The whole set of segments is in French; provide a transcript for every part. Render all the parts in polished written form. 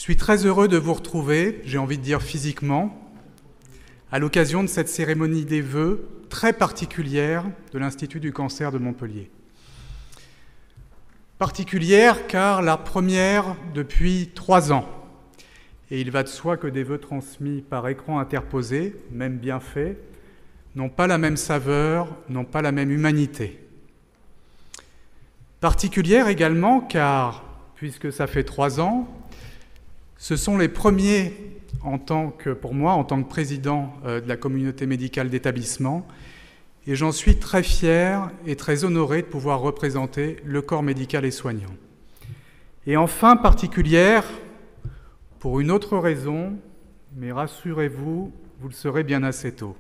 Je suis très heureux de vous retrouver, j'ai envie de dire physiquement, à l'occasion de cette cérémonie des vœux très particulière de l'Institut du cancer de Montpellier. Particulière car la première depuis 3 ans. Et il va de soi que des vœux transmis par écran interposé, même bien faits, n'ont pas la même saveur, n'ont pas la même humanité. Particulière également car, puisque ça fait 3 ans, ce sont les premiers, pour moi, en tant que président de la communauté médicale d'établissement, et j'en suis très fier et très honoré de pouvoir représenter le corps médical et soignant. Et enfin, particulière, pour une autre raison, mais rassurez-vous, vous le saurez bien assez tôt.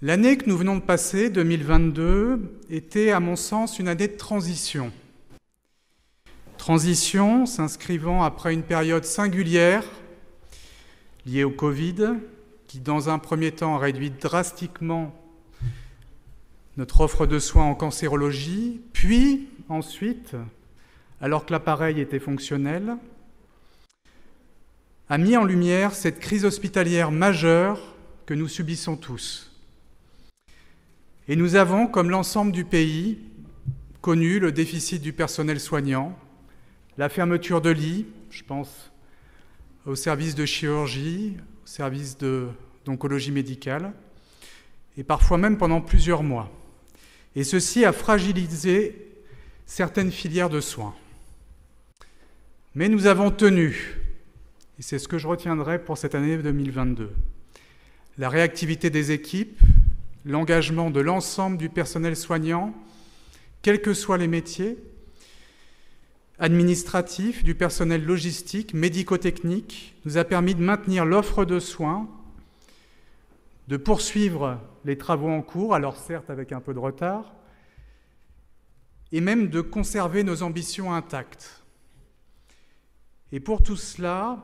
L'année que nous venons de passer, 2022, était à mon sens une année de transition. Transition s'inscrivant après une période singulière liée au Covid, qui dans un premier temps a réduit drastiquement notre offre de soins en cancérologie, puis ensuite, alors que l'appareil était fonctionnel, a mis en lumière cette crise hospitalière majeure que nous subissons tous. Et nous avons, comme l'ensemble du pays, connu le déficit du personnel soignant, la fermeture de lits, je pense au service de chirurgie, au service d'oncologie médicale, et parfois même pendant plusieurs mois. Et ceci a fragilisé certaines filières de soins. Mais nous avons tenu, et c'est ce que je retiendrai pour cette année 2022, la réactivité des équipes, l'engagement de l'ensemble du personnel soignant, quels que soient les métiers, administratif, du personnel logistique, médico-technique, nous a permis de maintenir l'offre de soins, de poursuivre les travaux en cours, alors certes avec un peu de retard, et même de conserver nos ambitions intactes. Et pour tout cela,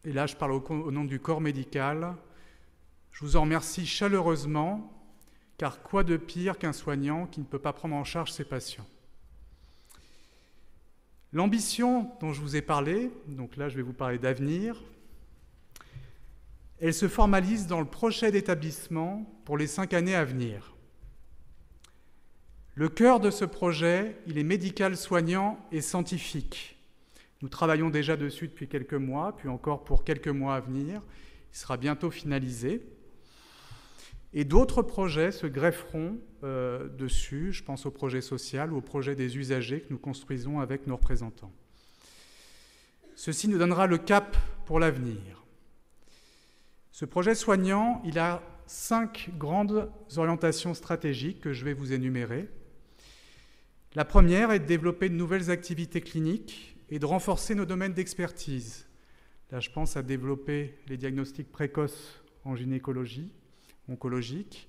et là je parle au nom du corps médical, je vous en remercie chaleureusement, car quoi de pire qu'un soignant qui ne peut pas prendre en charge ses patients. L'ambition dont je vous ai parlé, donc là je vais vous parler d'avenir, elle se formalise dans le projet d'établissement pour les 5 années à venir. Le cœur de ce projet, il est médical, soignant et scientifique. Nous travaillons déjà dessus depuis quelques mois, puis encore pour quelques mois à venir. Il sera bientôt finalisé. Et d'autres projets se grefferont dessus, je pense au projet social ou au projet des usagers que nous construisons avec nos représentants. Ceci nous donnera le cap pour l'avenir. Ce projet soignant, il a 5 grandes orientations stratégiques que je vais vous énumérer. La première est de développer de nouvelles activités cliniques et de renforcer nos domaines d'expertise. Là, je pense à développer les diagnostics précoces en gynécologie, oncologique,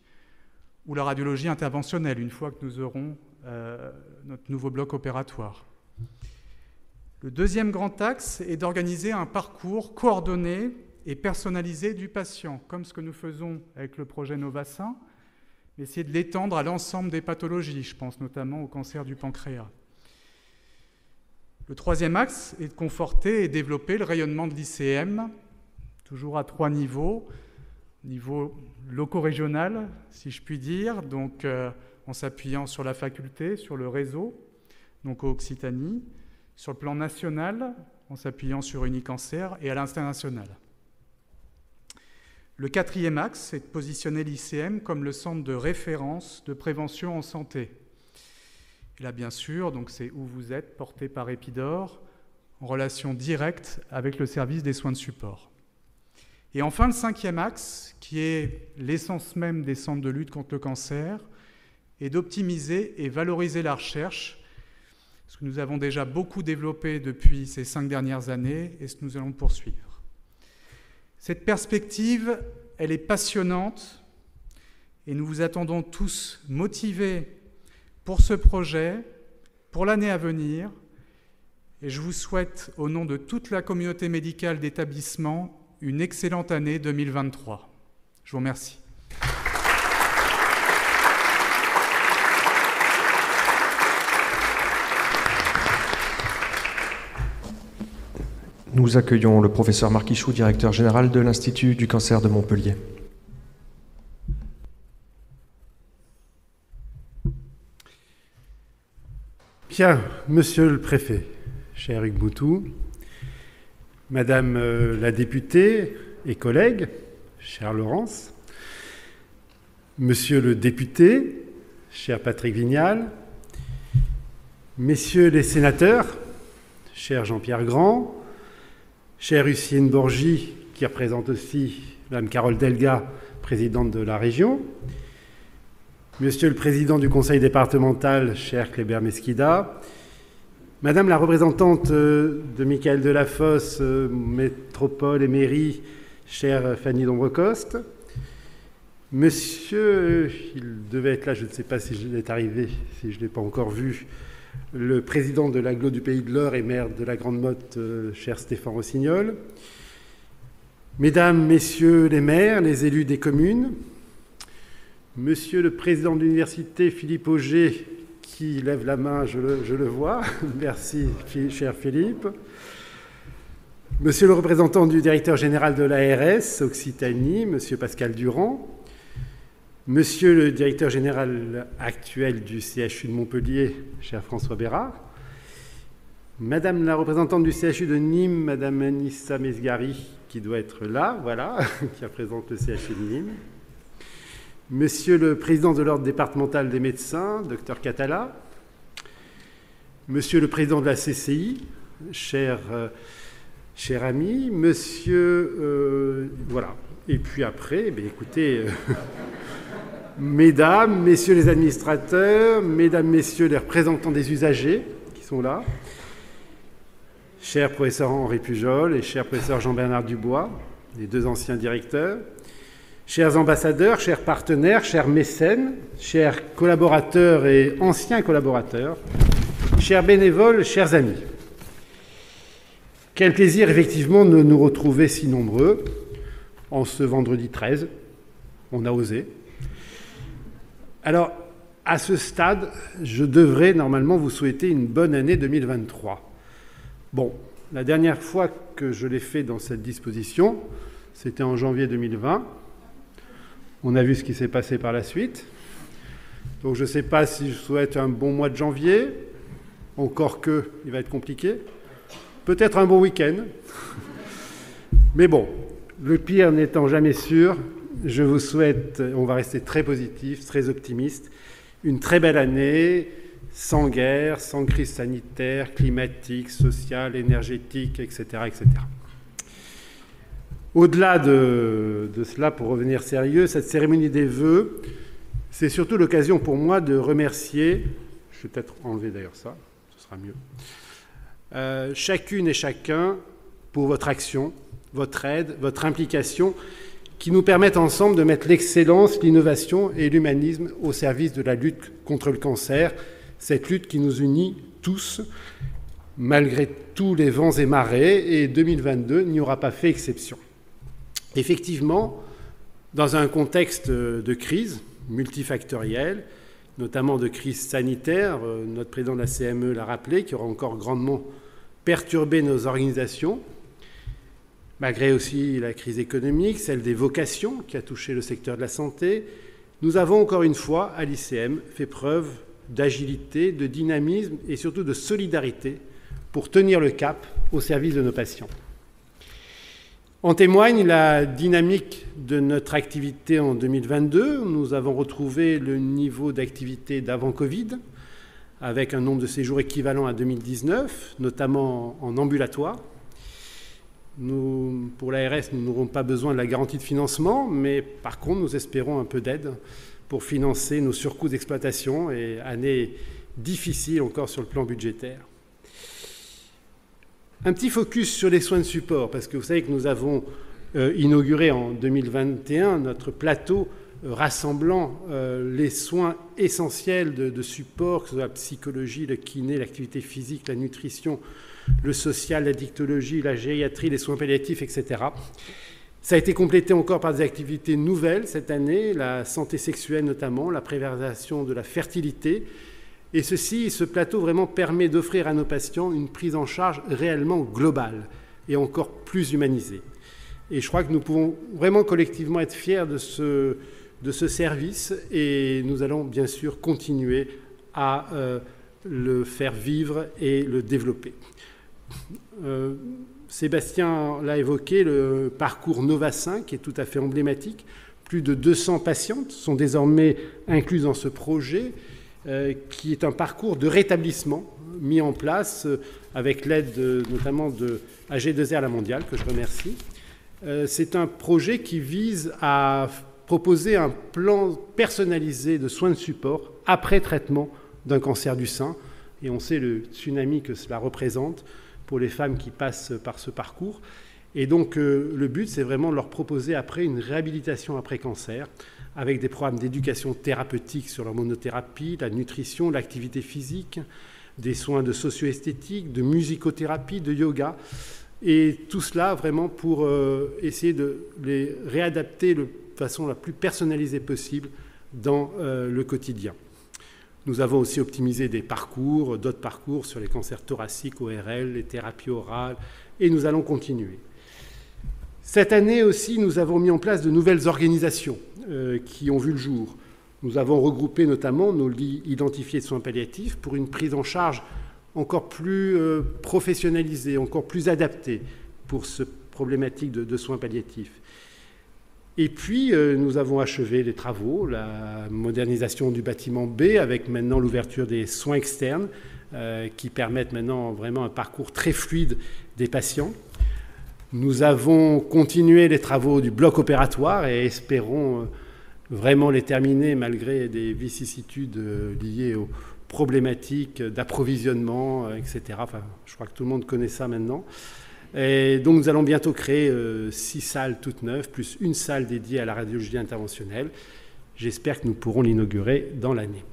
ou la radiologie interventionnelle, une fois que nous aurons notre nouveau bloc opératoire. Le deuxième grand axe est d'organiser un parcours coordonné et personnalisé du patient, comme ce que nous faisons avec le projet Novassin, mais essayer de l'étendre à l'ensemble des pathologies, je pense notamment au cancer du pancréas. Le troisième axe est de conforter et développer le rayonnement de l'ICM, toujours à 3 niveaux, niveau loco-régional, si je puis dire, donc en s'appuyant sur la faculté, sur le réseau, donc au Occitanie, sur le plan national, en s'appuyant sur Unicancer, et à l'international. Le quatrième axe, c'est de positionner l'ICM comme le centre de référence de prévention en santé. Et là, bien sûr, donc c'est Où vous êtes, porté par Epidor, en relation directe avec le service des soins de support. Et enfin, le 5e axe, qui est l'essence même des centres de lutte contre le cancer, est d'optimiser et valoriser la recherche, ce que nous avons déjà beaucoup développé depuis ces 5 dernières années et ce que nous allons poursuivre. Cette perspective, elle est passionnante et nous vous attendons tous motivés pour ce projet, pour l'année à venir. Et je vous souhaite, au nom de toute la communauté médicale d'établissement, une excellente année 2023. Je vous remercie. Nous accueillons le professeur Marc Ichou, directeur général de l'Institut du cancer de Montpellier. Bien, monsieur le préfet, cher Hugues Boutou, madame la députée et collègue, chère Laurence, monsieur le député, cher Patrick Vignal, messieurs les sénateurs, cher Jean-Pierre Grand, chère Hussienne Borgy, qui représente aussi madame Carole Delga, présidente de la région, monsieur le président du conseil départemental, cher Kléber Mesquida, madame la représentante de Michael Delafosse, métropole et mairie, chère Fanny Dombrecoste, monsieur, il devait être là, je ne sais pas si il est arrivé, si je ne l'ai pas encore vu, le président de l'agglo du Pays de l'Eure et maire de la Grande Motte, cher Stéphane Rossignol, mesdames, messieurs les maires, les élus des communes, monsieur le président de l'université, Philippe Auger, qui lève la main, je le vois, merci, cher Philippe, monsieur le représentant du directeur général de l'ARS Occitanie, monsieur Pascal Durand, monsieur le directeur général actuel du CHU de Montpellier, cher François Bérard, madame la représentante du CHU de Nîmes, madame Anissa Mesgari, qui doit être là, voilà, qui représente le CHU de Nîmes, monsieur le président de l'ordre départemental des médecins, docteur Catala, monsieur le président de la CCI, cher ami, monsieur... voilà. Et puis après, écoutez... mesdames, messieurs les administrateurs, mesdames, messieurs les représentants des usagers qui sont là, cher professeur Henri Pujol et cher professeur Jean-Bernard Dubois, les deux anciens directeurs, chers ambassadeurs, chers partenaires, chers mécènes, chers collaborateurs et anciens collaborateurs, chers bénévoles, chers amis. Quel plaisir effectivement de nous retrouver si nombreux en ce vendredi 13. On a osé. Alors, à ce stade, je devrais normalement vous souhaiter une bonne année 2023. Bon, la dernière fois que je l'ai fait dans cette disposition, c'était en janvier 2020. On a vu ce qui s'est passé par la suite. Donc je ne sais pas si je souhaite un bon mois de janvier, encore que il va être compliqué. Peut-être un bon week-end. Mais bon, le pire n'étant jamais sûr, je vous souhaite, on va rester très positif, très optimiste, une très belle année, sans guerre, sans crise sanitaire, climatique, sociale, énergétique, etc. etc. Au-delà de cela, pour revenir sérieux, cette cérémonie des vœux, c'est surtout l'occasion pour moi de remercier, je vais peut-être enlever d'ailleurs ça, ce sera mieux, chacune et chacun pour votre action, votre aide, votre implication, qui nous permettent ensemble de mettre l'excellence, l'innovation et l'humanisme au service de la lutte contre le cancer, cette lutte qui nous unit tous, malgré tous les vents et marées, et 2022 n'y aura pas fait exception. Effectivement, dans un contexte de crise multifactorielle, notamment de crise sanitaire, notre président de la CME l'a rappelé, qui aura encore grandement perturbé nos organisations, malgré aussi la crise économique, celle des vocations qui a touché le secteur de la santé, nous avons encore une fois, à l'ICM, fait preuve d'agilité, de dynamisme et surtout de solidarité pour tenir le cap au service de nos patients. En témoigne la dynamique de notre activité en 2022. Nous avons retrouvé le niveau d'activité d'avant Covid, avec un nombre de séjours équivalent à 2019, notamment en ambulatoire. Pour l'ARS, nous n'aurons pas besoin de la garantie de financement, mais par contre, nous espérons un peu d'aide pour financer nos surcoûts d'exploitation et années difficiles encore sur le plan budgétaire. Un petit focus sur les soins de support, parce que vous savez que nous avons inauguré en 2021 notre plateau rassemblant les soins essentiels de support, que ce soit la psychologie, le kiné, l'activité physique, la nutrition, le social, la dictologie, la gériatrie, les soins palliatifs, etc. Ça a été complété encore par des activités nouvelles cette année, la santé sexuelle notamment, la préservation de la fertilité. Et ce plateau vraiment permet d'offrir à nos patients une prise en charge réellement globale, et encore plus humanisé. Et je crois que nous pouvons vraiment collectivement être fiers de ce service et nous allons bien sûr continuer à le faire vivre et le développer. Sébastien l'a évoqué, le parcours Nova 5 est tout à fait emblématique. Plus de 200 patientes sont désormais incluses dans ce projet qui est un parcours de rétablissement mis en place avec l'aide notamment de AG2R La Mondiale, que je remercie. C'est un projet qui vise à proposer un plan personnalisé de soins de support après traitement d'un cancer du sein. Et on sait le tsunami que cela représente pour les femmes qui passent par ce parcours. Et donc le but, c'est vraiment de leur proposer après une réhabilitation après cancer avec des programmes d'éducation thérapeutique sur l'hormonothérapie, la nutrition, l'activité physique, des soins de socio-esthétique, de musicothérapie, de yoga. Et tout cela vraiment pour essayer de les réadapter de façon la plus personnalisée possible dans le quotidien. Nous avons aussi optimisé des parcours, d'autres parcours sur les cancers thoraciques, ORL, les thérapies orales, et nous allons continuer. Cette année aussi, nous avons mis en place de nouvelles organisations qui ont vu le jour. Nous avons regroupé notamment nos lits identifiés de soins palliatifs pour une prise en charge encore plus professionnalisée, encore plus adaptée pour cette problématique de soins palliatifs. Et puis, nous avons achevé les travaux, la modernisation du bâtiment B, avec maintenant l'ouverture des soins externes, qui permettent maintenant vraiment un parcours très fluide des patients. Nous avons continué les travaux du bloc opératoire et espérons vraiment les terminer malgré des vicissitudes liées aux problématiques d'approvisionnement, etc. Enfin, je crois que tout le monde connaît ça maintenant. Et donc nous allons bientôt créer 6 salles toutes neuves, plus une salle dédiée à la radiologie interventionnelle. J'espère que nous pourrons l'inaugurer dans l'année.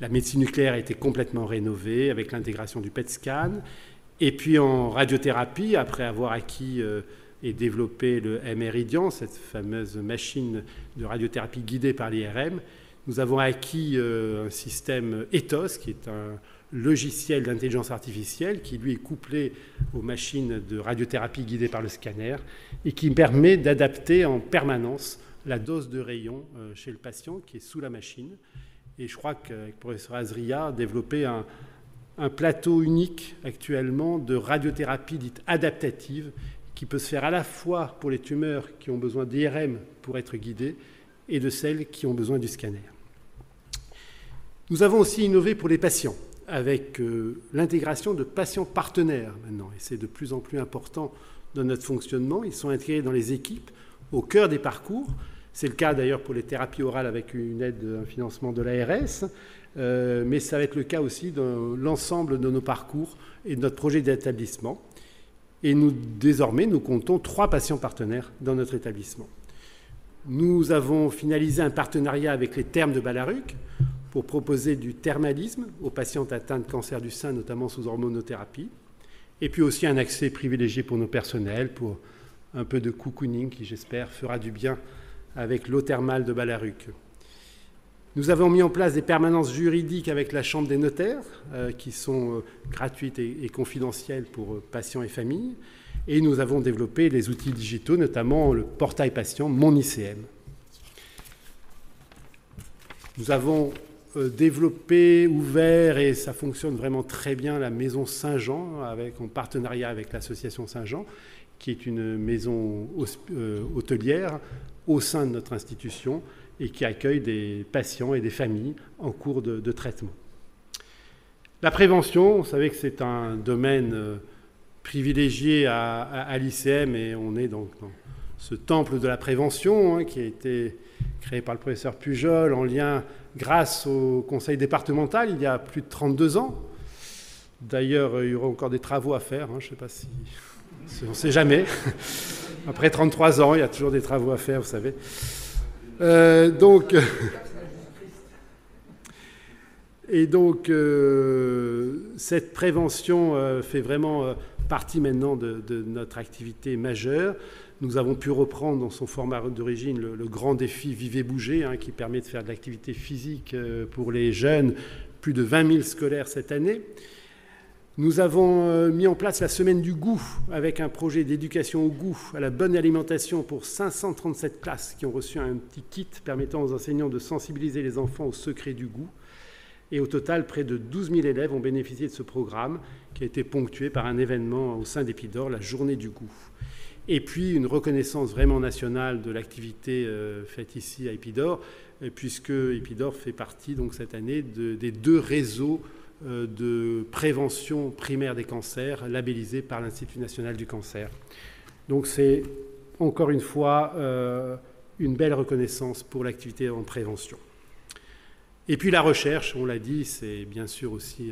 La médecine nucléaire a été complètement rénovée avec l'intégration du PET scan. Et puis en radiothérapie, après avoir acquis et développé le MRidian, cette fameuse machine de radiothérapie guidée par l'IRM, nous avons acquis un système Ethos, qui est un logiciel d'intelligence artificielle qui, lui, est couplé aux machines de radiothérapie guidées par le scanner et qui permet d'adapter en permanence la dose de rayon chez le patient qui est sous la machine. Et je crois qu'avec le professeur Azria a développé un plateau unique actuellement de radiothérapie dite adaptative qui peut se faire à la fois pour les tumeurs qui ont besoin d'IRM pour être guidées et de celles qui ont besoin du scanner. Nous avons aussi innové pour les patients avec l'intégration de patients partenaires maintenant. Et c'est de plus en plus important dans notre fonctionnement. Ils sont intégrés dans les équipes, au cœur des parcours. C'est le cas d'ailleurs pour les thérapies orales avec une aide, un financement de l'ARS. Mais ça va être le cas aussi de l'ensemble de nos parcours et de notre projet d'établissement. Et désormais, nous comptons 3 patients partenaires dans notre établissement. Nous avons finalisé un partenariat avec les Thermes de Ballaruc pour proposer du thermalisme aux patientes atteintes de cancer du sein, notamment sous hormonothérapie, et puis aussi un accès privilégié pour nos personnels, pour un peu de cocooning qui, j'espère, fera du bien avec l'eau thermale de Ballaruc. Nous avons mis en place des permanences juridiques avec la Chambre des notaires, qui sont gratuites et confidentielles pour patients et familles, et nous avons développé les outils digitaux, notamment le portail patient Mon ICM. Nous avons développé, ouvert, et ça fonctionne vraiment très bien, la Maison Saint-Jean, en partenariat avec l'association Saint-Jean, qui est une maison hôtelière au sein de notre institution et qui accueille des patients et des familles en cours de traitement. La prévention, vous savez que c'est un domaine privilégié à l'ICM et on est donc dans ce temple de la prévention qui a été créé par le professeur Pujol en lien grâce au conseil départemental il y a plus de 32 ans. D'ailleurs, il y aura encore des travaux à faire, je ne sais pas si... On ne sait jamais. Après 33 ans, il y a toujours des travaux à faire, vous savez. Cette prévention fait vraiment partie maintenant de notre activité majeure. Nous avons pu reprendre dans son format d'origine le grand défi Vivez Bouger, qui permet de faire de l'activité physique pour les jeunes, plus de 20 000 scolaires cette année. Nous avons mis en place la semaine du goût avec un projet d'éducation au goût, à la bonne alimentation pour 537 classes qui ont reçu un petit kit permettant aux enseignants de sensibiliser les enfants au secret du goût. Et au total, près de 12 000 élèves ont bénéficié de ce programme qui a été ponctué par un événement au sein d'Épidore, la journée du goût. Et puis une reconnaissance vraiment nationale de l'activité faite ici à Épidore, puisque Épidore fait partie donc cette année des 2 réseaux de prévention primaire des cancers labellisés par l'Institut national du cancer. Donc c'est encore une fois une belle reconnaissance pour l'activité en prévention. Et puis la recherche, on l'a dit, c'est bien sûr aussi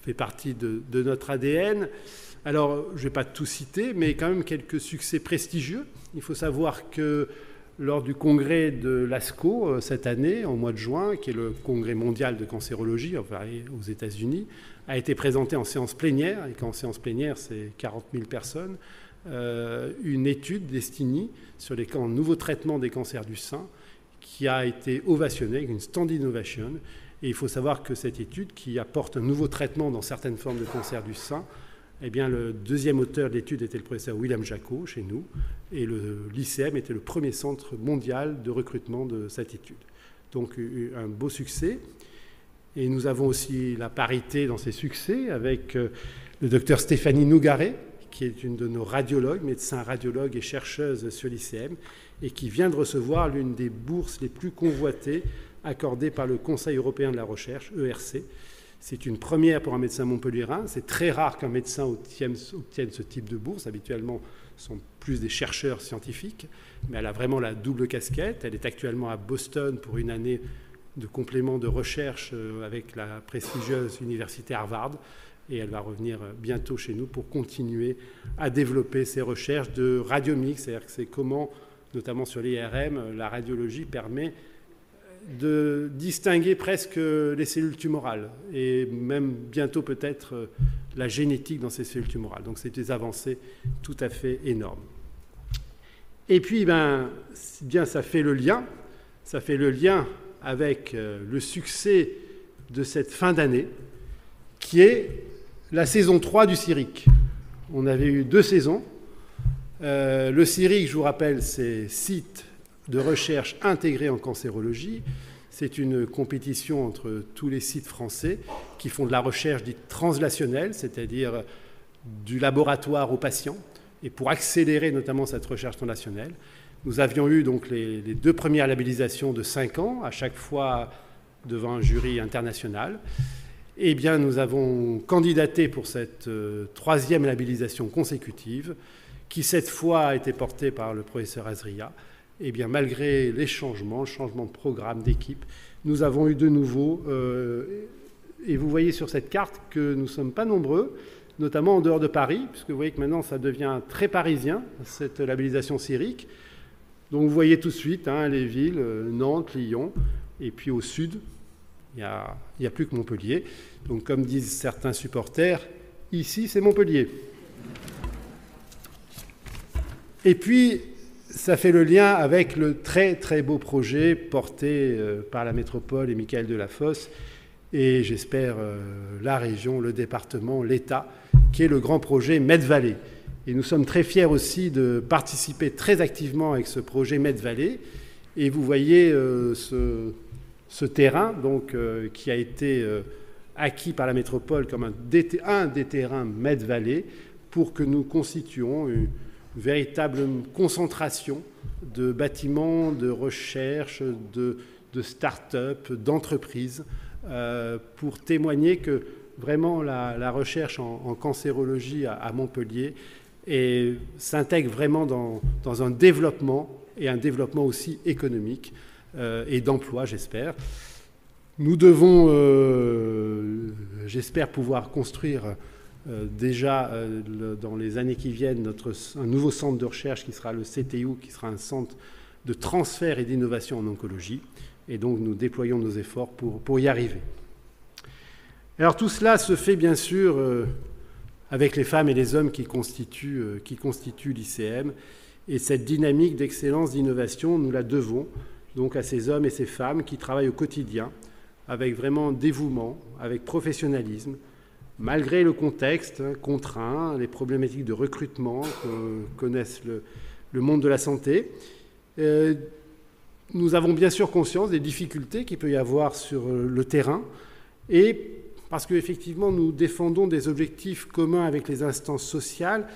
fait partie de notre ADN. Alors, je ne vais pas tout citer, mais quand même quelques succès prestigieux. Il faut savoir que lors du congrès de l'ASCO cette année, en mois de juin, qui est le congrès mondial de cancérologie aux États-Unis, a été présenté en séance plénière, et qu'en séance plénière, c'est 40 000 personnes, une étude destinée sur les nouveaux traitements des cancers du sein, qui a été ovationnée avec une standing ovation. Et il faut savoir que cette étude, qui apporte un nouveau traitement dans certaines formes de cancer du sein, eh bien, le deuxième auteur de l'étude était le professeur William Jacot, chez nous, et l'ICM était le premier centre mondial de recrutement de cette étude. Donc, un beau succès. Et nous avons aussi la parité dans ces succès avec le docteur Stéphanie Nougaret, qui est une de nos radiologues, médecins radiologues et chercheuses sur l'ICM, et qui vient de recevoir l'une des bourses les plus convoitées accordées par le Conseil européen de la recherche, ERC. C'est une première pour un médecin montpelliérain. C'est très rare qu'un médecin obtienne ce type de bourse. Habituellement, ce sont plus des chercheurs scientifiques. Mais elle a vraiment la double casquette. Elle est actuellement à Boston pour une année de complément de recherche avec la prestigieuse université Harvard. Et elle va revenir bientôt chez nous pour continuer à développer ses recherches de radiomix. C'est-à-dire que c'est comment, notamment sur l'IRM, la radiologie permet de distinguer presque les cellules tumorales et même bientôt peut-être la génétique dans ces cellules tumorales. Donc c'est des avancées tout à fait énormes. Et puis, ça fait le lien avec le succès de cette fin d'année qui est la saison 3 du CIRIC. On avait eu 2 saisons. Le CIRIC, je vous rappelle, c'est site de recherche intégrée en cancérologie. C'est une compétition entre tous les sites français qui font de la recherche dite translationnelle, c'est-à-dire du laboratoire au patient, et pour accélérer notamment cette recherche translationnelle. Nous avions eu donc les 2 premières labellisations de 5 ans, à chaque fois devant un jury international. Eh bien, nous avons candidaté pour cette 3e labellisation consécutive, qui cette fois a été portée par le professeur Azria. Eh bien, malgré les changements, le changement de programme, d'équipe, nous avons eu de nouveau, et vous voyez sur cette carte que nous ne sommes pas nombreux, notamment en dehors de Paris, puisque vous voyez que maintenant ça devient très parisien, cette labellisation CIRIC. Donc vous voyez tout de suite les villes, Nantes, Lyon, et puis au sud, il n'y a plus que Montpellier. Donc comme disent certains supporters, ici c'est Montpellier. Et puis, ça fait le lien avec le très très beau projet porté par la métropole et Michael Delafosse et j'espère la région, le département, l'État, qui est le grand projet Med-Vallée. Et nous sommes très fiers aussi de participer très activement avec ce projet Med-Vallée. Et vous voyez ce terrain donc, qui a été acquis par la métropole comme un des terrains Med-Vallée pour que nous constituions une véritable concentration de bâtiments, de recherche, de start-up, d'entreprises, pour témoigner que vraiment la recherche en cancérologie à Montpellier s'intègre vraiment dans un développement, et un développement aussi économique et d'emploi, j'espère. Nous devons, j'espère, pouvoir construire déjà dans les années qui viennent un nouveau centre de recherche qui sera le CTU, qui sera un centre de transfert et d'innovation en oncologie. Et donc nous déployons nos efforts pour y arriver. Alors tout cela se fait bien sûr avec les femmes et les hommes qui constituent l'ICM. Et cette dynamique d'excellence, d'innovation, nous la devons donc à ces hommes et ces femmes qui travaillent au quotidien avec vraiment dévouement, avec professionnalisme, malgré le contexte contraint, les problématiques de recrutement que connaissent le monde de la santé. Nous avons bien sûr conscience des difficultés qu'il peut y avoir sur le terrain, et parce qu'effectivement nous défendons des objectifs communs avec les instances sociales,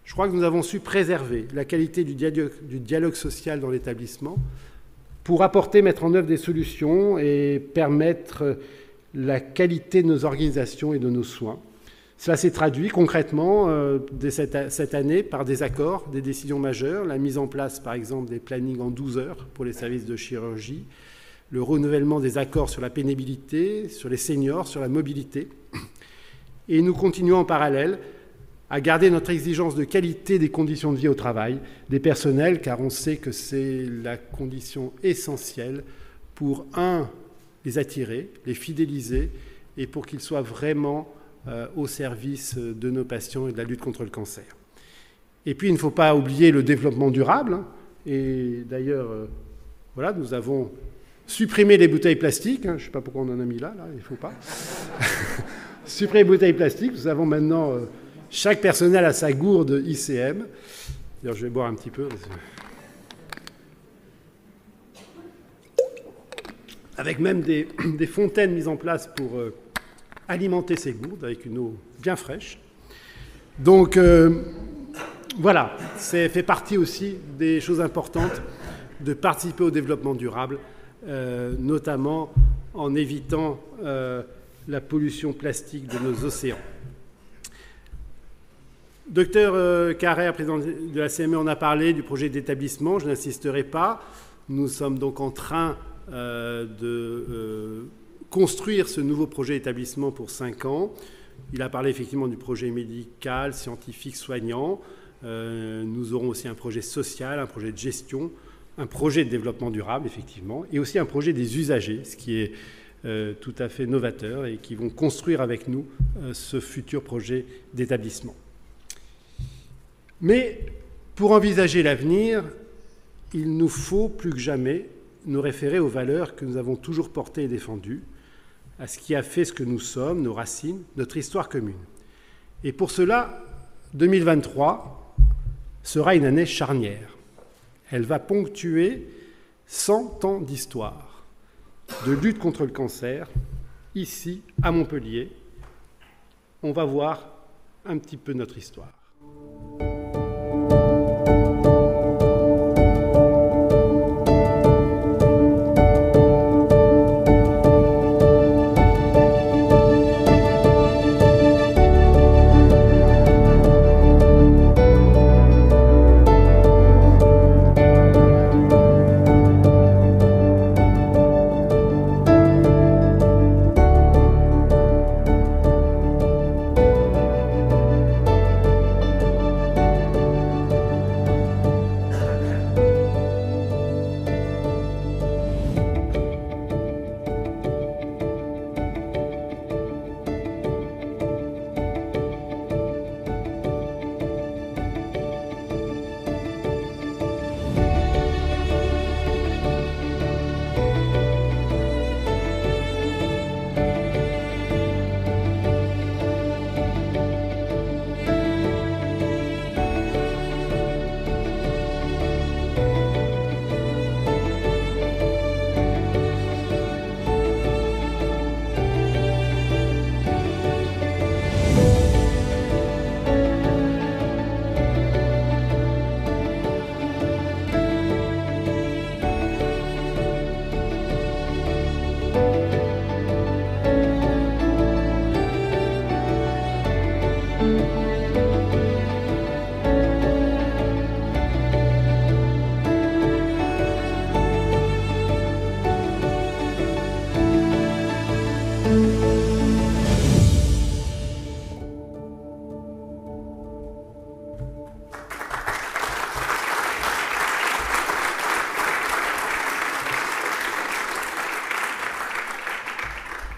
je crois que nous avons su préserver la qualité du dialogue social dans l'établissement pour mettre en œuvre des solutions et permettre la qualité de nos organisations et de nos soins. Cela s'est traduit concrètement dès cette année par des accords, des décisions majeures, la mise en place par exemple des plannings en 12 heures pour les services de chirurgie, le renouvellement des accords sur la pénibilité, sur les seniors, sur la mobilité. Et nous continuons en parallèle à garder notre exigence de qualité des conditions de vie au travail des personnels, car on sait que c'est la condition essentielle pour, les attirer, les fidéliser, et pour qu'ils soient vraiment au service de nos patients et de la lutte contre le cancer. Et puis, il ne faut pas oublier le développement durable. Et d'ailleurs, voilà, nous avons supprimé les bouteilles plastiques. Je ne sais pas pourquoi on en a mis là, il ne faut pas. Supprimer les bouteilles plastiques. Nous avons maintenant... chaque personnel a sa gourde ICM. D'ailleurs, je vais boire un petit peu. Avec même des fontaines mises en place pour alimenter ces gourdes avec une eau bien fraîche. Donc, voilà, ça fait partie aussi des choses importantes de participer au développement durable, notamment en évitant la pollution plastique de nos océans. Docteur Carrère, président de la CME, en a parlé du projet d'établissement, je n'insisterai pas. Nous sommes donc en train de construire ce nouveau projet d'établissement pour 5 ans. Il a parlé effectivement du projet médical, scientifique, soignant. Nous aurons aussi un projet social, un projet de gestion, un projet de développement durable, effectivement, et aussi un projet des usagers, ce qui est tout à fait novateur et qui vont construire avec nous ce futur projet d'établissement. Mais pour envisager l'avenir, il nous faut plus que jamais nous référer aux valeurs que nous avons toujours portées et défendues, à ce qui a fait ce que nous sommes, nos racines, notre histoire commune. Et pour cela, 2023 sera une année charnière. Elle va ponctuer 100 ans d'histoire, de lutte contre le cancer, ici, à Montpellier. On va voir un petit peu notre histoire.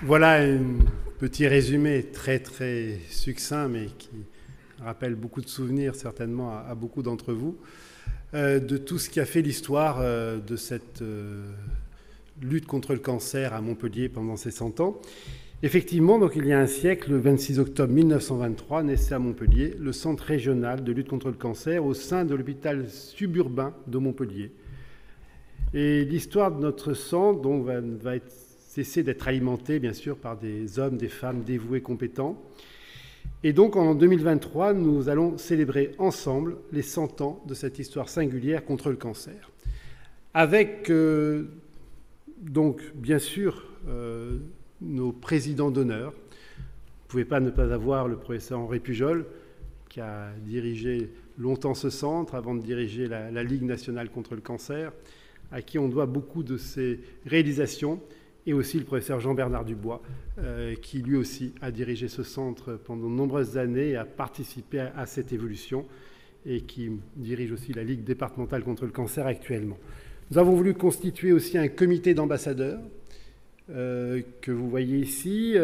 Voilà un petit résumé très très succinct, mais qui rappelle beaucoup de souvenirs certainement à beaucoup d'entre vous, de tout ce qui a fait l'histoire de cette lutte contre le cancer à Montpellier pendant ces 100 ans. Effectivement, donc il y a un siècle, le 26 octobre 1923, naissait à Montpellier le Centre régional de lutte contre le cancer au sein de l'hôpital suburbain de Montpellier. Et l'histoire de notre centre donc, va cesser d'être alimentée, bien sûr, par des hommes, des femmes dévoués, compétents. Et donc, en 2023, nous allons célébrer ensemble les 100 ans de cette histoire singulière contre le cancer. Avec, donc, bien sûr, nos présidents d'honneur. Vous ne pouvez pas ne pas avoir le professeur Henri Pujol, qui a dirigé longtemps ce centre avant de diriger la Ligue nationale contre le cancer, à qui on doit beaucoup de ses réalisations, et aussi le professeur Jean-Bernard Dubois, qui lui aussi a dirigé ce centre pendant de nombreuses années et a participé à cette évolution, et qui dirige aussi la Ligue départementale contre le cancer actuellement. Nous avons voulu constituer aussi un comité d'ambassadeurs, que vous voyez ici.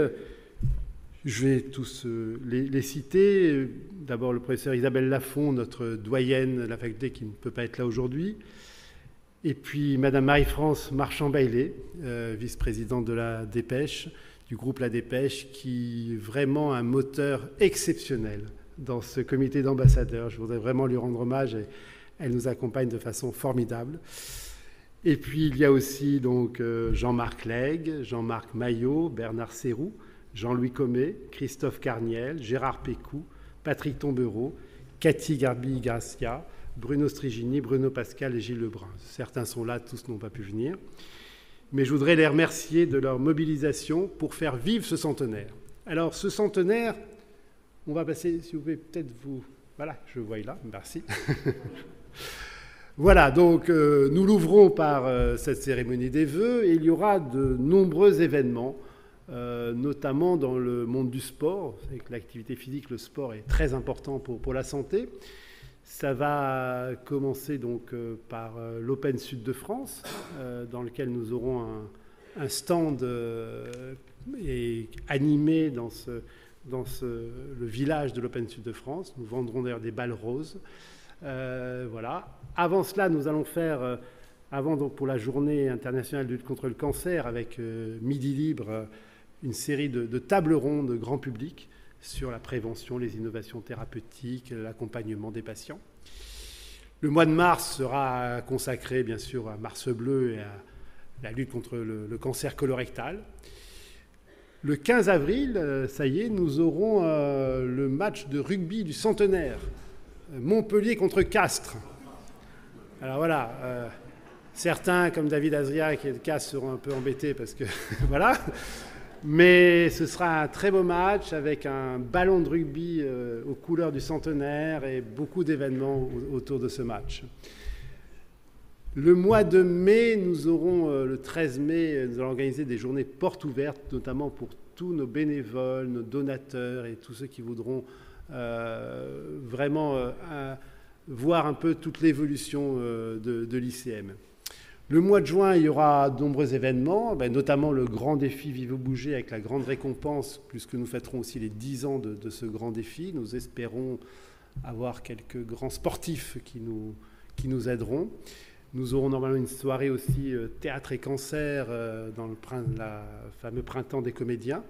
Je vais tous les citer. D'abord le professeur Isabelle Lafont, notre doyenne de la faculté qui ne peut pas être là aujourd'hui. Et puis Madame Marie-France Marchand-Baillet, vice-présidente de la Dépêche, du groupe La Dépêche, qui est vraiment un moteur exceptionnel dans ce comité d'ambassadeurs. Je voudrais vraiment lui rendre hommage et elle nous accompagne de façon formidable. Et puis il y a aussi donc Jean-Marc Lègue, Jean-Marc Maillot, Bernard Serroux, Jean-Louis Commet, Christophe Carniel, Gérard Pécou, Patrick Tombereau, Cathy Garbi-Gracia, Bruno Strigini, Bruno Pascal et Gilles Lebrun. Certains sont là, tous n'ont pas pu venir. Mais je voudrais les remercier de leur mobilisation pour faire vivre ce centenaire. Alors ce centenaire, on va passer, si vous pouvez peut-être vous... Voilà, je vous vois là, merci. Voilà, donc nous l'ouvrons par cette cérémonie des vœux et il y aura de nombreux événements, notamment dans le monde du sport. Vous savez que l'activité physique, le sport est très important pour la santé. Ça va commencer donc par l'Open Sud de France, dans lequel nous aurons un stand animé dans le village de l'Open Sud de France. Nous vendrons d'ailleurs des balles roses. Voilà. Avant cela, nous allons faire, donc pour la journée internationale de lutte contre le cancer, avec Midi Libre, une série de tables rondes grand public sur la prévention, les innovations thérapeutiques, l'accompagnement des patients. Le mois de mars sera consacré, bien sûr, à Mars Bleu et à la lutte contre le cancer colorectal. Le 15 avril, ça y est, nous aurons le match de rugby du centenaire. Montpellier contre Castres. Alors voilà, certains, comme David Azriac et Castres, seront un peu embêtés parce que voilà. Mais ce sera un très beau match avec un ballon de rugby aux couleurs du centenaire et beaucoup d'événements autour de ce match. Le mois de mai, nous aurons, le 13 mai, nous allons organiser des journées portes ouvertes, notamment pour tous nos bénévoles, nos donateurs et tous ceux qui voudront vraiment voir un peu toute l'évolution de l'ICM. Le mois de juin, il y aura de nombreux événements, notamment le grand défi Vive ou Bouger avec la grande récompense, puisque nous fêterons aussi les 10 ans de ce grand défi. Nous espérons avoir quelques grands sportifs qui nous aideront. Nous aurons normalement une soirée aussi théâtre et cancer dans le fameux printemps des comédiens.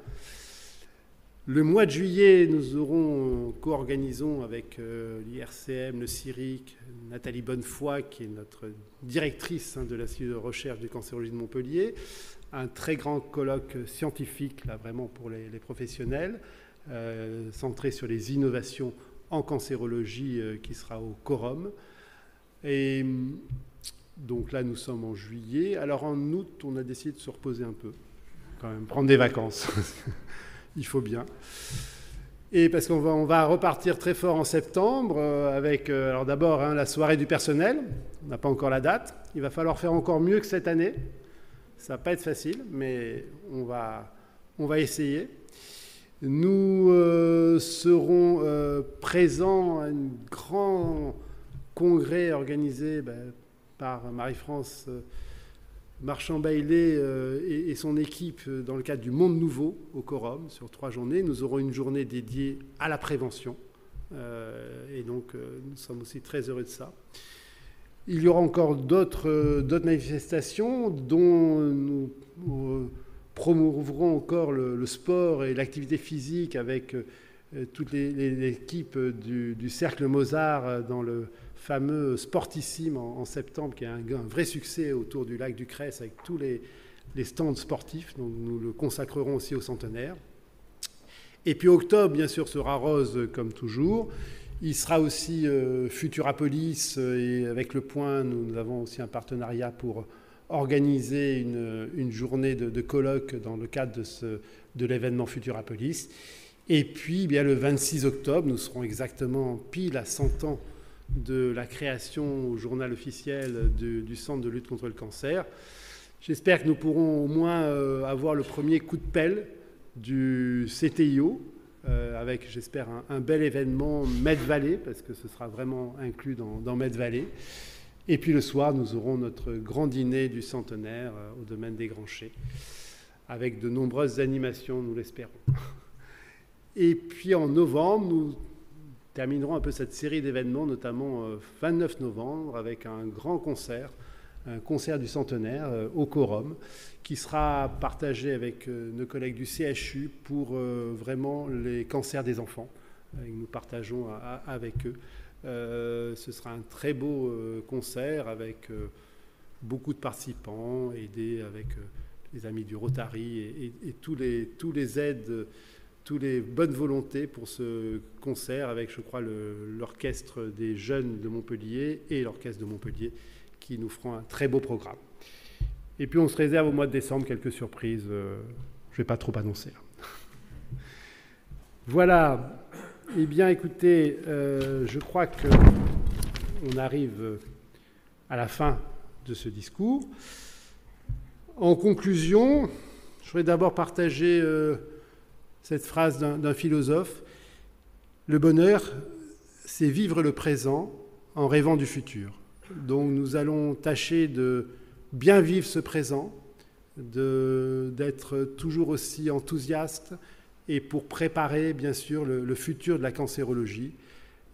Le mois de juillet, nous co-organisons avec l'IRCM, le CIRIC, Nathalie Bonnefoy, qui est notre directrice de l'Institut de recherche de cancérologie de Montpellier, un très grand colloque scientifique, là vraiment pour les professionnels, centré sur les innovations en cancérologie qui sera au Corum. Et donc là, nous sommes en juillet. Alors en août, on a décidé de se reposer un peu, quand même, prendre des vacances. Il faut bien. Et parce qu'on va repartir très fort en septembre avec, alors d'abord, la soirée du personnel. On n'a pas encore la date. Il va falloir faire encore mieux que cette année. Ça ne va pas être facile, mais on va essayer. Nous serons présents à un grand congrès organisé par Marie-France Marchand-Baillet et son équipe dans le cadre du Monde Nouveau au Corum sur 3 journées. Nous aurons une journée dédiée à la prévention et donc nous sommes aussi très heureux de ça. Il y aura encore d'autres manifestations dont promouvrons encore le sport et l'activité physique avec toute l'équipe du Cercle Mozart dans le fameux Sportissime en septembre, qui est un vrai succès autour du lac du Cresse avec tous les stands sportifs. Donc nous le consacrerons aussi au centenaire. Et puis octobre, bien sûr, sera rose comme toujours. Il sera aussi Futurapolis, et avec Le Point, nous avons aussi un partenariat pour organiser une journée de colloque dans le cadre de l'événement Futurapolis. Et puis, bien, le 26 octobre, nous serons exactement pile à 100 ans de la création au journal officiel du Centre de lutte contre le cancer. J'espère que nous pourrons au moins avoir le premier coup de pelle du CTIO, avec, j'espère, un bel événement Med-Vallée, parce que ce sera vraiment inclus dans Med-Vallée. Et puis le soir, nous aurons notre grand dîner du centenaire au domaine des Granchers, avec de nombreuses animations, nous l'espérons. Et puis en novembre, nous terminerons un peu cette série d'événements, notamment 29 novembre, avec un grand concert, un concert du centenaire au Quorum, qui sera partagé avec nos collègues du CHU pour vraiment les cancers des enfants. Nous partageons avec eux. Ce sera un très beau concert avec beaucoup de participants, aidés avec les amis du Rotary et tous les aides, toutes les bonnes volontés pour ce concert avec, je crois, l'orchestre des jeunes de Montpellier et l'orchestre de Montpellier qui nous feront un très beau programme. Et puis on se réserve au mois de décembre quelques surprises. Je ne vais pas trop annoncer. Voilà. Eh bien, écoutez, je crois qu'on arrive à la fin de ce discours. En conclusion, je voudrais d'abord partager cette phrase d'un philosophe. Le bonheur, c'est vivre le présent en rêvant du futur. Donc nous allons tâcher de bien vivre ce présent, d'être toujours aussi enthousiaste et pour préparer bien sûr le futur de la cancérologie.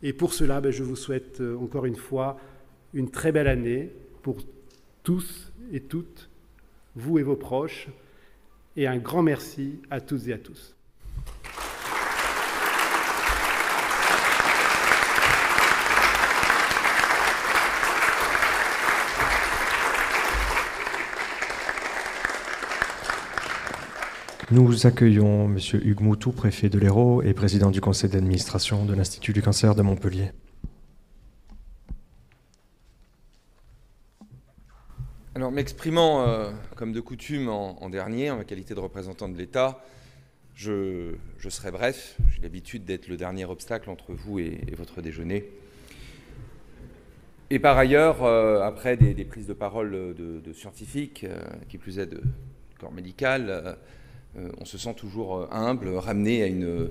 Et pour cela, je vous souhaite encore une fois une très belle année pour tous et toutes, vous et vos proches, et un grand merci à toutes et à tous. Nous accueillons M. Hugues Moutou, préfet de l'Hérault et président du conseil d'administration de l'Institut du cancer de Montpellier. Alors, m'exprimant comme de coutume en dernier, en ma qualité de représentant de l'État, je serai bref. J'ai l'habitude d'être le dernier obstacle entre vous et votre déjeuner. Et par ailleurs, après des prises de parole de scientifiques, qui plus est de corps médical, on se sent toujours humble, ramené à une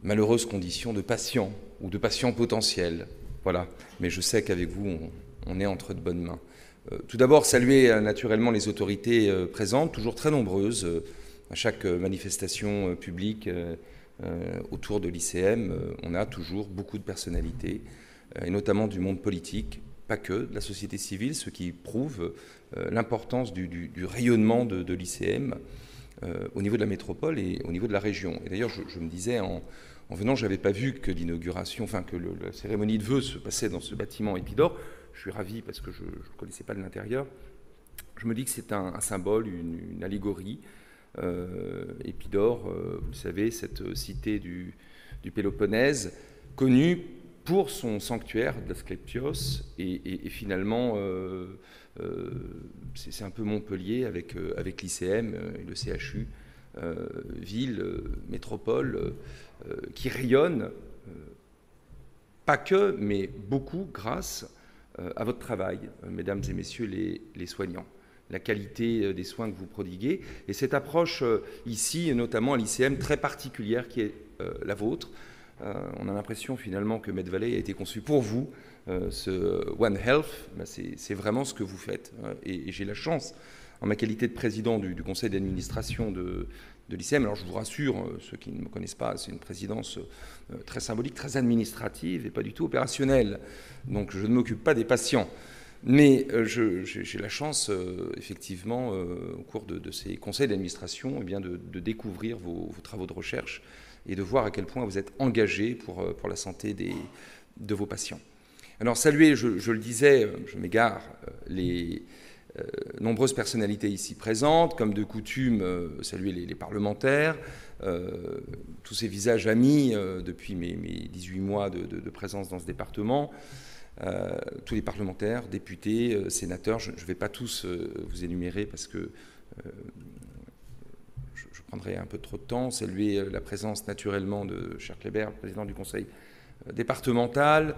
malheureuse condition de patient ou de patient potentiel. Voilà. Mais je sais qu'avec vous, on est entre de bonnes mains. Tout d'abord, saluer naturellement les autorités présentes, toujours très nombreuses, à chaque manifestation publique autour de l'ICM. On a toujours beaucoup de personnalités, et notamment du monde politique, pas que, de la société civile, ce qui prouve l'importance du rayonnement de l'ICM au niveau de la métropole et au niveau de la région. Et d'ailleurs, je me disais, en venant, je n'avais pas vu que l'inauguration, que la cérémonie de vœux se passait dans ce bâtiment Épidore. Je suis ravi parce que je ne connaissais pas de l'intérieur. Je me dis que c'est un symbole, une allégorie. Épidore, vous le savez, cette cité du Péloponnèse, connue pour son sanctuaire d'Asclépios, et finalement, c'est un peu Montpellier avec l'ICM et le CHU, ville, métropole, qui rayonne, pas que, mais beaucoup grâce à votre travail, mesdames et messieurs les soignants, la qualité des soins que vous prodiguez, et cette approche ici, notamment à l'ICM, très particulière qui est la vôtre. On a l'impression finalement que Med-Vallée a été conçu pour vous. Ce One Health, c'est vraiment ce que vous faites. Et j'ai la chance, en ma qualité de président du conseil d'administration de l'ICM, alors je vous rassure, ceux qui ne me connaissent pas, c'est une présidence très symbolique, très administrative et pas du tout opérationnelle. Donc je ne m'occupe pas des patients. Mais j'ai la chance, effectivement, au cours de ces conseils d'administration, eh bien, de découvrir vos travaux de recherche et de voir à quel point vous êtes engagé pour la santé de vos patients. Alors, saluer, je le disais, je m'égare, les nombreuses personnalités ici présentes, comme de coutume, saluer les parlementaires, tous ces visages amis depuis mes 18 mois de présence dans ce département, tous les parlementaires, députés, sénateurs, je ne vais pas tous vous énumérer parce que je prendrai un peu trop de temps. Saluer la présence naturellement de cher Kléber, président du conseil départemental,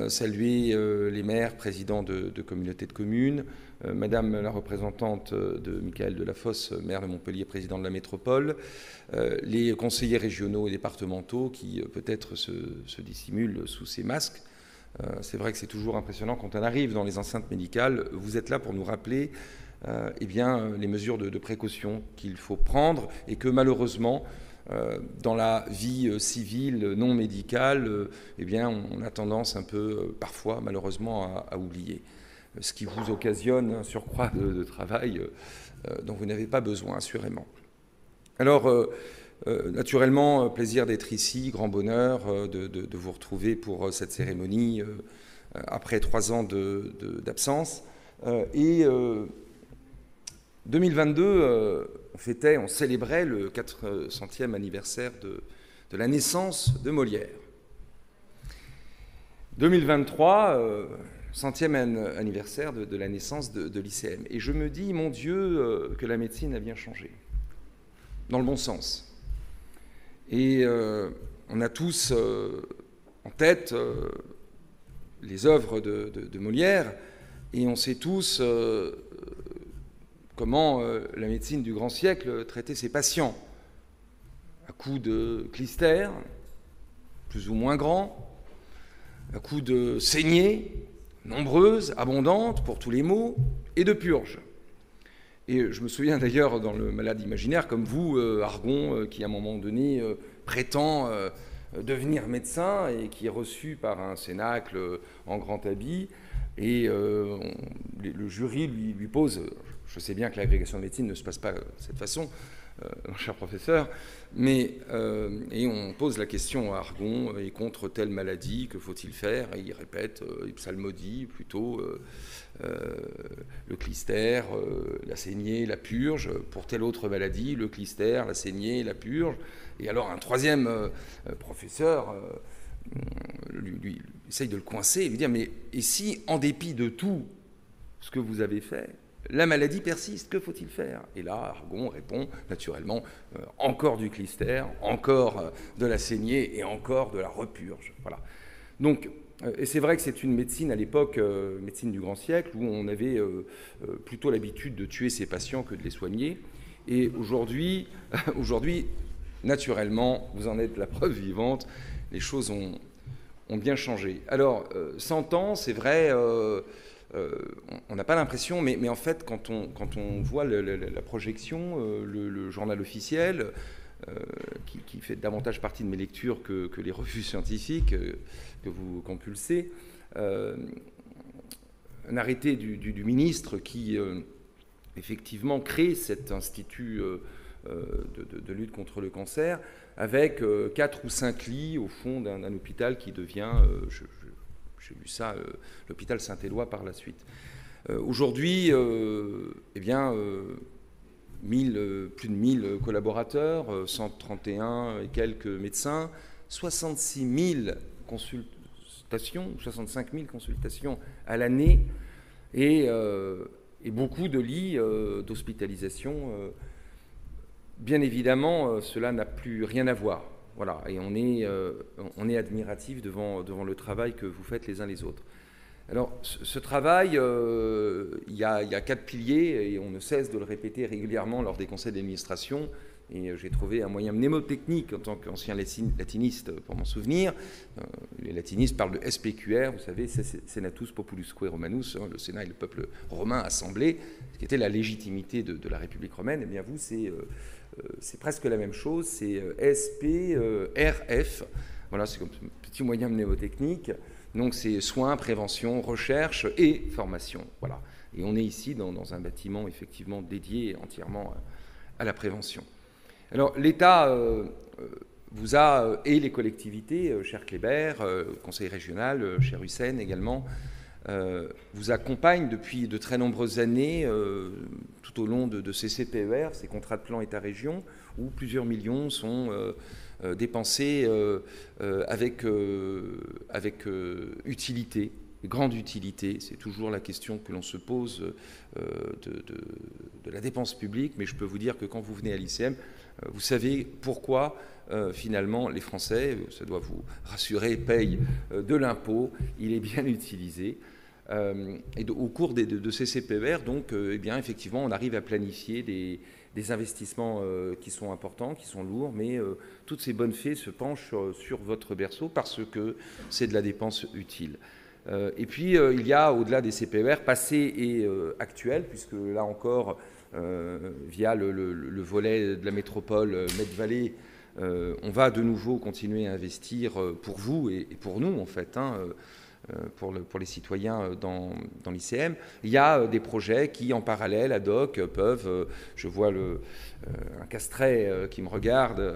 saluer les maires, présidents de communautés de communes, madame la représentante de Michael Delafosse, maire de Montpellier, président de la métropole, les conseillers régionaux et départementaux qui peut-être se dissimulent sous ces masques. C'est vrai que c'est toujours impressionnant quand on arrive dans les enceintes médicales. Vous êtes là pour nous rappeler eh bien, les mesures de précaution qu'il faut prendre et que malheureusement, dans la vie civile non médicale, eh bien, on a tendance un peu, parfois, malheureusement, à oublier. Ce qui vous occasionne un surcroît de travail dont vous n'avez pas besoin, assurément. Alors, naturellement, plaisir d'être ici, grand bonheur de vous retrouver pour cette cérémonie après 3 ans d'absence. Et 2022, on célébrait le 400e anniversaire de la naissance de Molière. 2023, 100e anniversaire de la naissance de l'ICM. Et je me dis, mon Dieu, que la médecine a bien changé, dans le bon sens. Et on a tous en tête les œuvres de Molière, et on sait tous comment la médecine du grand siècle traitait ses patients, à coups de clistères, plus ou moins grands, à coups de saignées, nombreuses, abondantes pour tous les maux, et de purges. Et je me souviens d'ailleurs dans le Malade imaginaire, comme vous, Argon, qui à un moment donné prétend devenir médecin et qui est reçu par un cénacle en grand habit, et le jury lui pose, je sais bien que l'agrégation de médecine ne se passe pas de cette façon, mon cher professeur, mais et on pose la question à Argon, et contre telle maladie, que faut-il faire? Et il répète, il psalmodie plutôt le clister, la saignée, la purge. Pour telle autre maladie, le clister, la saignée, la purge. Et alors un troisième professeur lui essaye de le coincer et lui dire, mais et si, en dépit de tout ce que vous avez fait, la maladie persiste, que faut-il faire? Et là, Argon répond naturellement, encore du clister, encore de la saignée et encore de la repurge. Voilà. Donc, et c'est vrai que c'est une médecine à l'époque, médecine du grand siècle, où on avait plutôt l'habitude de tuer ses patients que de les soigner. Et aujourd'hui, naturellement, vous en êtes la preuve vivante, les choses ont bien changé. Alors, 100 ans, c'est vrai... on n'a pas l'impression, mais en fait, quand on voit la projection, le journal officiel, qui fait davantage partie de mes lectures que les revues scientifiques que vous compulsez, un arrêté du ministre qui, effectivement, crée cet institut de lutte contre le cancer, avec 4 ou 5 lits au fond d'un hôpital qui devient... J'ai lu ça, l'hôpital Saint-Éloi par la suite. Aujourd'hui, eh bien, plus de 1000 collaborateurs, 131 et quelques médecins, 66 000 consultations, 65 000 consultations à l'année et beaucoup de lits d'hospitalisation. Bien évidemment, cela n'a plus rien à voir. Voilà, et on est admiratif devant le travail que vous faites les uns les autres. Alors, ce travail, il y a 4 piliers, et on ne cesse de le répéter régulièrement lors des conseils d'administration, et j'ai trouvé un moyen mnémotechnique en tant qu'ancien latiniste pour m'en souvenir. Les latinistes parlent de SPQR, vous savez, Senatus Populusque Romanus, le Sénat et le peuple romain assemblés, ce qui était la légitimité de la République romaine. Eh bien, vous, c'est presque la même chose, c'est SPRF. Voilà, c'est comme un petit moyen mnémotechnique. Donc c'est soins, prévention, recherche et formation. Voilà. Et on est ici dans un bâtiment effectivement dédié entièrement à la prévention. Alors l'État vous a, et les collectivités, cher Kléber, conseil régional, cher Hussein également, vous accompagne depuis de très nombreuses années tout au long de ces CPER, ces contrats de plan État-région, où plusieurs millions sont dépensés avec utilité, grande utilité. C'est toujours la question que l'on se pose de la dépense publique, mais je peux vous dire que quand vous venez à l'ICM, vous savez pourquoi finalement les Français, ça doit vous rassurer, payent de l'impôt, il est bien utilisé. Et au cours de ces CPER, donc, eh bien, effectivement, on arrive à planifier des investissements qui sont importants, qui sont lourds, mais toutes ces bonnes fées se penchent sur votre berceau parce que c'est de la dépense utile. Et puis, il y a, au-delà des CPER, passés et actuels, puisque là encore, via le volet de la métropole Med-Vallée, on va de nouveau continuer à investir pour vous et pour nous, en fait, pour les citoyens dans l'ICM. Il y a des projets qui, en parallèle, ad hoc, peuvent... je vois un Castrais qui me regarde,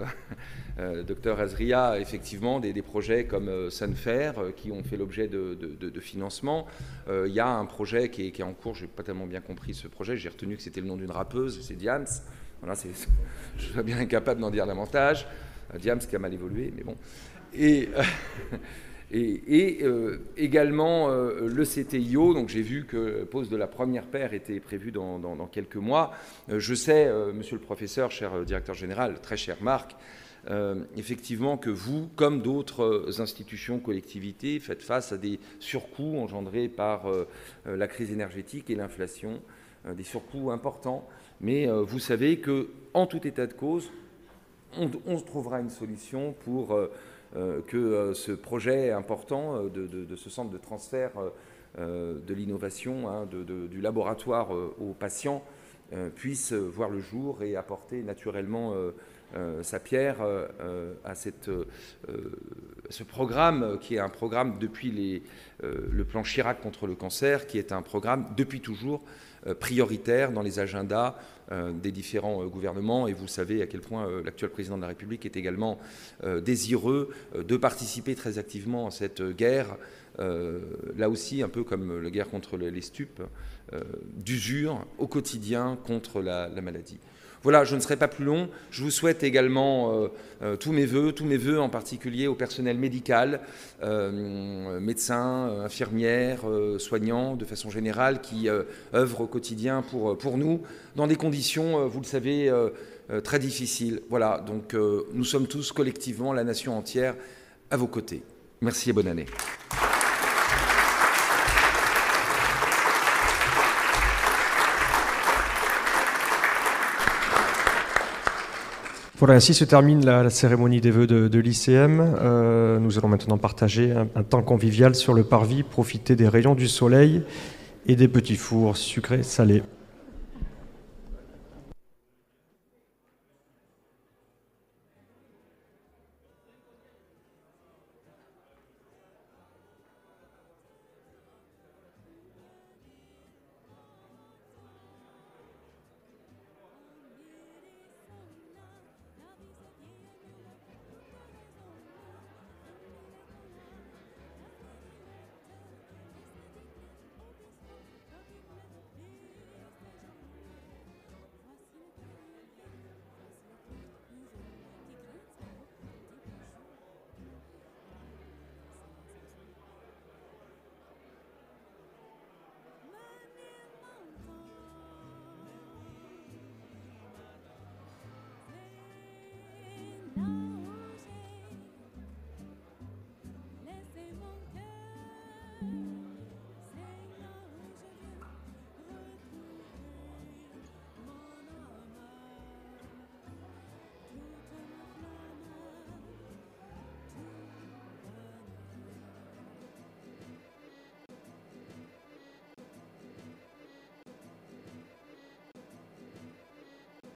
docteur Azria, effectivement, des projets comme Sunfair qui ont fait l'objet de financement. Il y a un projet qui est en cours, je n'ai pas tellement bien compris ce projet, j'ai retenu que c'était le nom d'une rappeuse, c'est Diams. Voilà, je suis bien incapable d'en dire davantage. Diams qui a mal évolué, mais bon. Et également le CTIO, donc j'ai vu que pose de la première paire était prévue dans quelques mois. Je sais, monsieur le professeur, cher directeur général, très cher Marc, effectivement que vous, comme d'autres institutions, collectivités, faites face à des surcoûts engendrés par la crise énergétique et l'inflation, des surcoûts importants. Mais vous savez qu'en tout état de cause, on trouvera une solution pour que ce projet important de ce centre de transfert de l'innovation, du laboratoire aux patients, puisse voir le jour et apporter naturellement sa pierre à ce programme qui est un programme depuis le plan Chirac contre le cancer, qui est un programme depuis toujours prioritaire dans les agendas des différents gouvernements. Et vous savez à quel point l'actuel président de la République est également désireux de participer très activement à cette guerre, là aussi un peu comme la guerre contre les stupes, d'usure au quotidien contre la maladie. Voilà, je ne serai pas plus long. Je vous souhaite également tous mes vœux en particulier au personnel médical, médecins, infirmières, soignants de façon générale qui œuvrent au quotidien pour nous dans des conditions, vous le savez, très difficiles. Voilà, donc nous sommes tous collectivement, la nation entière, à vos côtés. Merci et bonne année. Voilà, ainsi se termine la cérémonie des vœux de l'ICM. Nous allons maintenant partager un temps convivial sur le parvis, profiter des rayons du soleil et des petits fours sucrés salés.